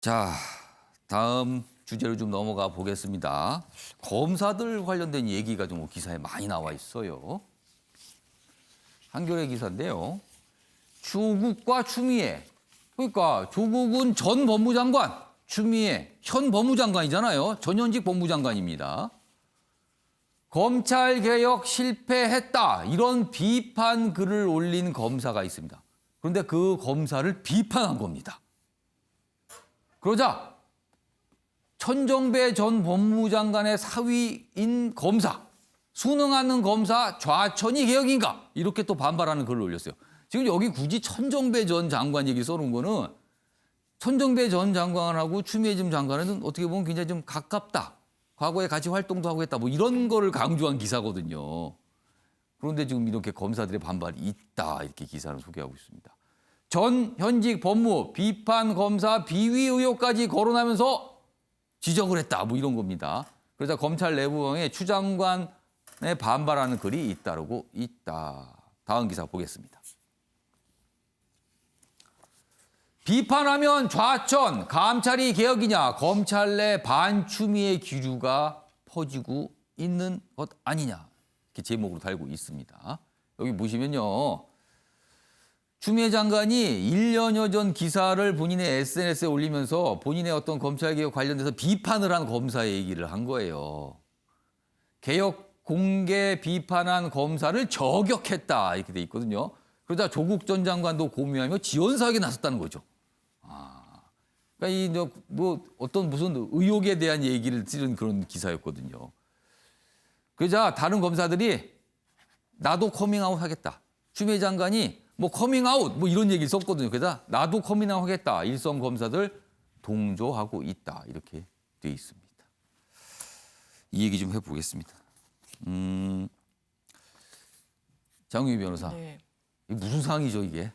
자, 다음 주제로 좀 넘어가 보겠습니다. 검사들 관련된 얘기가 좀 기사에 많이 나와 있어요. 한겨레 기사인데요. 조국과 추미애. 그러니까 조국은 전 법무장관, 추미애 현 법무장관이잖아요. 전현직 법무장관입니다. 검찰개혁 실패했다. 이런 비판 글을 올린 검사가 있습니다. 그런데 그 검사를 비판한 겁니다. 그러자 천정배 전 법무장관의 사위인 검사, 순응하는 검사 좌천이 개혁인가? 이렇게 또 반발하는 글을 올렸어요. 지금 여기 굳이 천정배 전 장관 얘기 써놓은 거는 천정배 전 장관하고 추미애 전 장관은 어떻게 보면 굉장히 좀 가깝다. 과거에 같이 활동도 하고 했다. 뭐 이런 거를 강조한 기사거든요. 그런데 지금 이렇게 검사들의 반발이 있다. 이렇게 기사를 소개하고 있습니다. 전 현직 법무 비판 검사 비위 의혹까지 거론하면서 지적을 했다. 뭐 이런 겁니다. 그러자 검찰 내부에 추 장관에 반발하는 글이 잇따르고 있다. 다음 기사 보겠습니다. 비판하면 좌천, 감찰이 개혁이냐, 검찰 내 반추미의 기류가 퍼지고 있는 것 아니냐. 이렇게 제목으로 달고 있습니다. 여기 보시면요. 추미애 장관이 1년여 전 기사를 본인의 SNS에 올리면서 본인의 어떤 검찰개혁 관련돼서 비판을 한 검사의 얘기를 한 거예요. 개혁 공개 비판한 검사를 저격했다 이렇게 돼 있거든요. 그러자 조국 전 장관도 고민하며 지원 사격에 나섰다는 거죠. 그러니까 뭐 어떤 무슨 의혹에 대한 얘기를 들은 그런 기사였거든요. 그러자 다른 검사들이 나도 커밍아웃 하겠다. 추미애 장관이 뭐 커밍아웃 뭐 이런 얘기를 썼거든요. 그러자 나도 커밍아웃 하겠다. 일선 검사들 동조하고 있다. 이렇게 돼 있습니다. 이 얘기 좀 해보겠습니다. 장유희 변호사. 네. 이게 무슨 상황이죠 이게?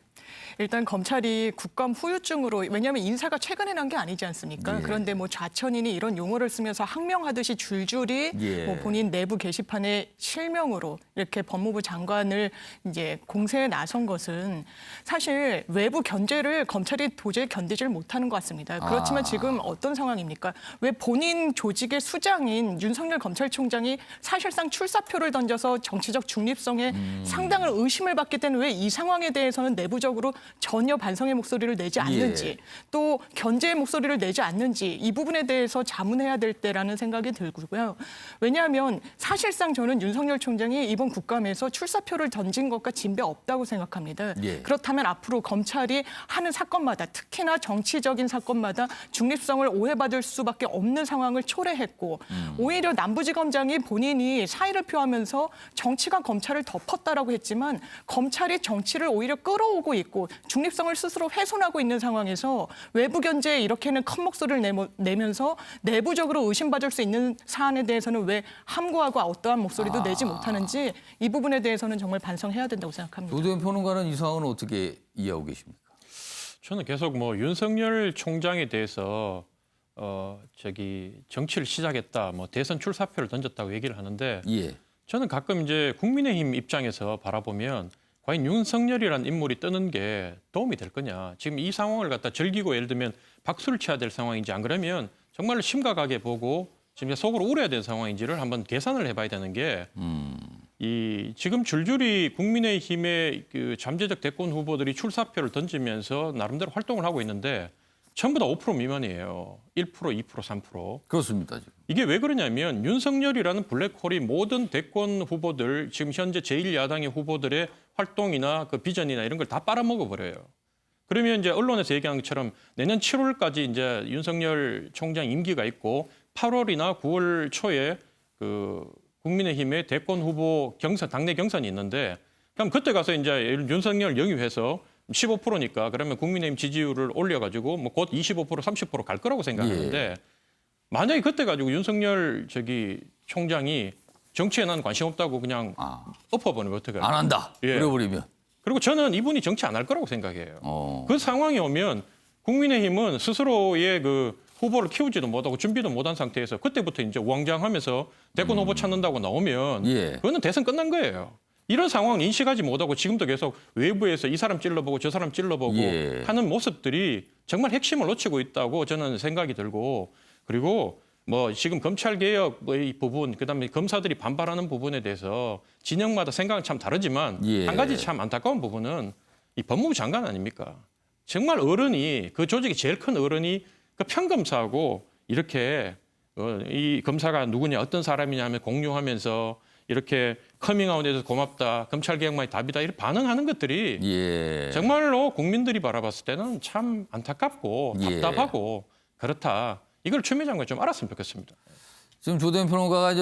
일단 검찰이 국감 후유증으로, 왜냐하면 인사가 최근에 난 게 아니지 않습니까? 예. 그런데 뭐 좌천이니 이런 용어를 쓰면서 항명하듯이 줄줄이 예. 뭐 본인 내부 게시판에 실명으로 이렇게 법무부 장관을 이제 공세에 나선 것은 사실 외부 견제를 검찰이 도저히 견디질 못하는 것 같습니다. 그렇지만 지금 어떤 상황입니까? 왜 본인 조직의 수장인 윤석열 검찰총장이 사실상 출사표를 던져서 정치적 중립성에 상당한 의심을 받기 때문에 왜 이 상황에 대해서는 내부적으로 전혀 반성의 목소리를 내지 않는지 예. 또 견제의 목소리를 내지 않는지 이 부분에 대해서 자문해야 될 때라는 생각이 들고요. 왜냐하면 사실상 저는 윤석열 총장이 이번 국감에서 출사표를 던진 것과 진배 없다고 생각합니다. 예. 그렇다면 앞으로 검찰이 하는 사건마다 특히나 정치적인 사건마다 중립성을 오해받을 수밖에 없는 상황을 초래했고 오히려 남부지검장이 본인이 사의를 표하면서 정치가 검찰을 덮었다라고 했지만 검찰이 정치를 오히려 끌어오고 있고 중립성을 스스로 훼손하고 있는 상황에서 외부 견제에 이렇게는 큰 목소리를 내면서 내부적으로 의심받을 수 있는 사안에 대해서는 왜 함구하고 어떠한 목소리도 내지 못하는지 이 부분에 대해서는 정말 반성해야 된다고 생각합니다. 조대현 평론가는 이 상황은 어떻게 이해하고 계십니까? 저는 계속 뭐 윤석열 총장에 대해서 정치를 시작했다, 뭐 대선 출사표를 던졌다고 얘기를 하는데 예. 저는 가끔 이제 국민의힘 입장에서 바라보면 과연 윤석열이라는 인물이 뜨는 게 도움이 될 거냐. 지금 이 상황을 갖다 즐기고 예를 들면 박수를 쳐야 될 상황인지 안 그러면 정말로 심각하게 보고 지금 속으로 울어야 되는 상황인지를 한번 계산을 해봐야 되는 게 지금 줄줄이 국민의힘의 그 잠재적 대권 후보들이 출사표를 던지면서 나름대로 활동을 하고 있는데 전부 다 5% 미만이에요. 1%, 2%, 3%. 그렇습니다. 지금. 이게 왜 그러냐면 윤석열이라는 블랙홀이 모든 대권 후보들, 지금 현재 제1야당의 후보들의 활동이나 그 비전이나 이런 걸 다 빨아먹어 버려요. 그러면 이제 언론에서 얘기한 것처럼 내년 7월까지 이제 윤석열 총장 임기가 있고 8월이나 9월 초에 그 국민의힘의 대권 후보 경선, 당내 경선이 있는데 그럼 그때 가서 이제 윤석열 영입해서 15%니까 그러면 국민의힘 지지율을 올려가지고 뭐 곧 25%, 30%갈 거라고 생각하는데 예. 만약에 그때 가지고 윤석열 총장이 정치에 난 관심 없다고 그냥 엎어버리면 어떡해요? 안 한다. 예. 그래버리면. 그리고 저는 이분이 정치 안 할 거라고 생각해요. 그 상황이 오면 국민의힘은 스스로의 그 후보를 키우지도 못하고 준비도 못한 상태에서 그때부터 이제 우왕좌왕하면서 대권 후보 찾는다고 나오면 예. 그거는 대선 끝난 거예요. 이런 상황을 인식하지 못하고 지금도 계속 외부에서 이 사람 찔러보고 저 사람 찔러보고 예. 하는 모습들이 정말 핵심을 놓치고 있다고 저는 생각이 들고 그리고 뭐 지금 검찰 개혁의 부분 그다음에 검사들이 반발하는 부분에 대해서 진영마다 생각은 참 다르지만 예. 한 가지 참 안타까운 부분은 이 법무부 장관 아닙니까? 정말 어른이 그 조직이 제일 큰 어른이 그 평검사하고 이렇게 이 검사가 누구냐 어떤 사람이냐 하면 공유하면서 이렇게 커밍아웃해서 고맙다 검찰개혁만이 답이다 이렇게 반응하는 것들이 예. 정말로 국민들이 바라봤을 때는 참 안타깝고 예. 답답하고 그렇다. 이걸 추미애 장관이 좀 알았으면 좋겠습니다. 지금 조대현 평론가가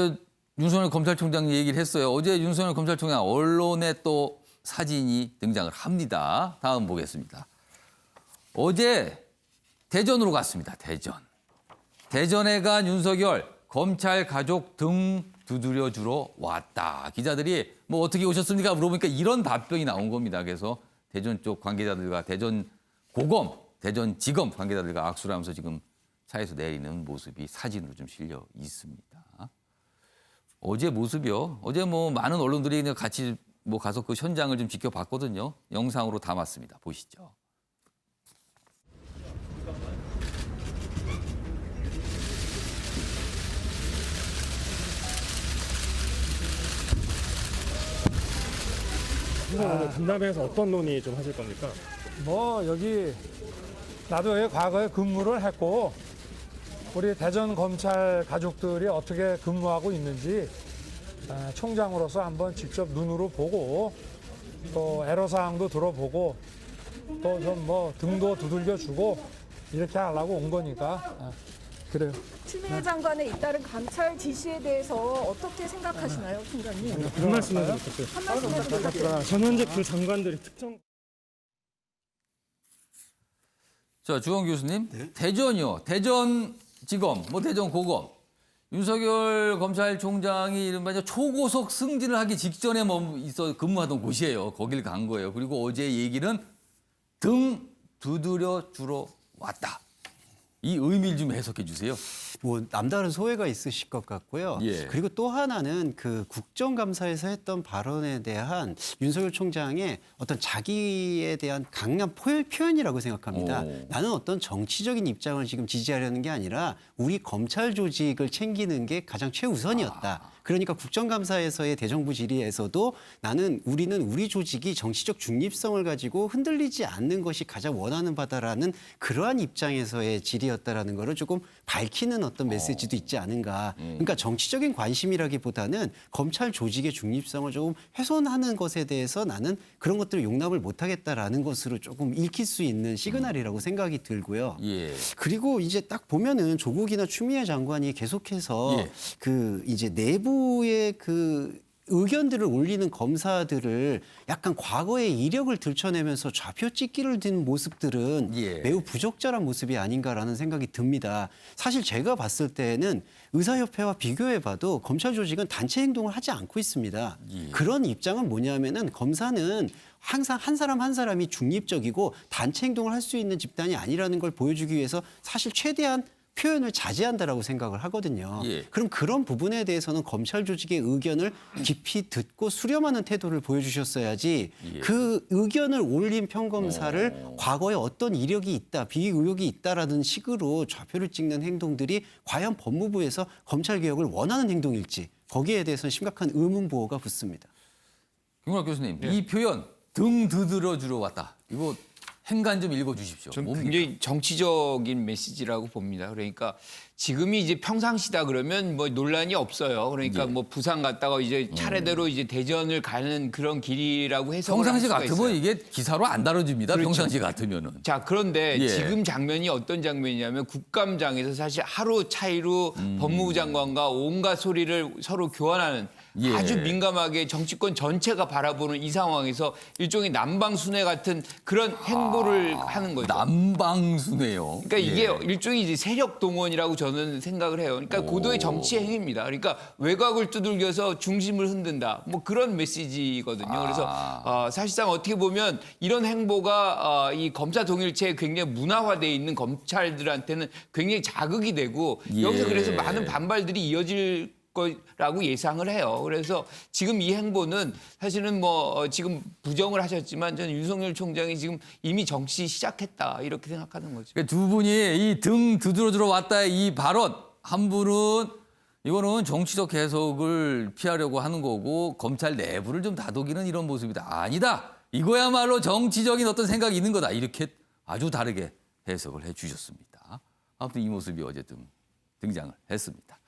윤석열 검찰총장 얘기를 했어요. 어제 윤석열 검찰총장 언론에 또 사진이 등장을 합니다. 다음 보겠습니다. 어제 대전으로 갔습니다. 대전에 간 윤석열 검찰 가족 등 두드려 주러 왔다. 기자들이 뭐 어떻게 오셨습니까? 물어보니까 이런 답변이 나온 겁니다. 그래서 대전 쪽 관계자들과 대전지검 관계자들과 악수를 하면서 지금 차에서 내리는 모습이 사진으로 좀 실려 있습니다. 어제 모습이요. 어제 뭐 많은 언론들이 그냥 같이 뭐 가서 그 현장을 좀 지켜봤거든요. 영상으로 담았습니다. 보시죠. 오늘 담담회에서 어떤 논의 좀 하실 겁니까? 뭐 여기 나도 여기 과거에 근무를 했고 우리 대전 검찰 가족들이 어떻게 근무하고 있는지 총장으로서 한번 직접 눈으로 보고 또 애로사항도 들어보고 또 좀 뭐 등도 두들겨 주고 이렇게 하려고 온 거니까 그래요. 추미애 장관의 잇따른 감찰 지시에 대해서 어떻게 생각하시나요, 총장님? 그런 말씀 해도 좋겠어요. 한 말씀 해도 부탁드려요. 전현직 그 장관들이 특정 자, 주원 교수님. 대전이요. 대전지검, 뭐 대전고검. 윤석열 검찰총장이 이른바 초고속 승진을 하기 직전에 있어 근무하던 곳이에요. 거길 간 거예요. 그리고 어제 얘기는 등 두드려 주러 왔다. 이 의미를 좀 해석해 주세요. 뭐 남다른 소회가 있으실 것 같고요. 예. 그리고 또 하나는 그 국정감사에서 했던 발언에 대한 윤석열 총장의 어떤 자기에 대한 강한 표현이라고 생각합니다. 오. 나는 어떤 정치적인 입장을 지금 지지하려는 게 아니라 우리 검찰 조직을 챙기는 게 가장 최우선이었다. 그러니까 국정감사에서의 대정부 질의에서도 우리는 우리 조직이 정치적 중립성을 가지고 흔들리지 않는 것이 가장 원하는 바다라는 그러한 입장에서의 질의였다라는 거를 조금 밝히는 어떤 메시지도 있지 않은가. 그러니까 정치적인 관심이라기보다는 검찰 조직의 중립성을 조금 훼손하는 것에 대해서 나는 그런 것들을 용납을 못하겠다라는 것으로 조금 읽힐 수 있는 시그널이라고 생각이 들고요. 예. 그리고 이제 딱 보면은 조국이나 추미애 장관이 계속해서 예. 그 이제 내부의 그 의견들을 올리는 검사들을 약간 과거의 이력을 들춰내면서 좌표 찍기를 든 모습들은 예. 매우 부적절한 모습이 아닌가라는 생각이 듭니다. 사실 제가 봤을 때는 의사협회와 비교해봐도 검찰 조직은 단체 행동을 하지 않고 있습니다. 예. 그런 입장은 뭐냐면은 검사는 항상 한 사람 한 사람이 중립적이고 단체 행동을 할 수 있는 집단이 아니라는 걸 보여주기 위해서 사실 최대한 표현을 자제한다라고 생각을 하거든요. 예. 그럼 그런 부분에 대해서는 검찰 조직의 의견을 깊이 듣고 수렴하는 태도를 보여주셨어야지 예. 그 의견을 올린 평검사를 과거에 어떤 이력이 있다, 비의혹이 있다라는 식으로 좌표를 찍는 행동들이 과연 법무부에서 검찰 개혁을 원하는 행동일지 거기에 대해서는 심각한 의문부호가 붙습니다. 김광학 교수님, 이 표현 등 두드려 주러 왔다. 이거 행간 좀 읽어주십시오. 전 뭡니까? 굉장히 정치적인 메시지라고 봅니다. 그러니까 지금이 이제 평상시다 그러면 뭐 논란이 없어요. 그러니까 예. 뭐 부산 갔다가 이제 차례대로 이제 대전을 가는 그런 길이라고 해석을 할 평상시 수가 같으면 있어요. 이게 기사로 안 다뤄집니다. 그렇죠. 평상시 같으면은. 자, 그런데 예. 지금 장면이 어떤 장면이냐면 국감장에서 사실 하루 차이로 법무부 장관과 온갖 소리를 서로 교환하는 예. 아주 민감하게 정치권 전체가 바라보는 이 상황에서 일종의 남방순회 같은 그런 행보를 하는 거죠. 남방수네요. 그러니까 이게 예. 일종의 이제 세력 동원이라고 저는 생각을 해요. 그러니까 고도의 정치 행위입니다. 그러니까 외곽을 두들겨서 중심을 흔든다. 뭐 그런 메시지거든요. 그래서 사실상 어떻게 보면 이런 행보가 이 검사 동일체에 굉장히 문화화돼 있는 검찰들한테는 굉장히 자극이 되고 예. 여기서 그래서 많은 반발들이 이어질 거라고 예상을 해요. 그래서 지금 이 행보는 사실은 뭐 지금 부정을 하셨지만 저는 윤석열 총장이 지금 이미 정치 시작했다 이렇게 생각하는 거죠. 그러니까 두 분이 이 등 두드러들어 왔다의 이 발언, 한 분은 이거는 정치적 해석을 피하려고 하는 거고 검찰 내부를 좀 다독이는 이런 모습이다. 아니다. 이거야말로 정치적인 어떤 생각이 있는 거다. 이렇게 아주 다르게 해석을 해 주셨습니다. 아무튼 이 모습이 어제 등장을 했습니다.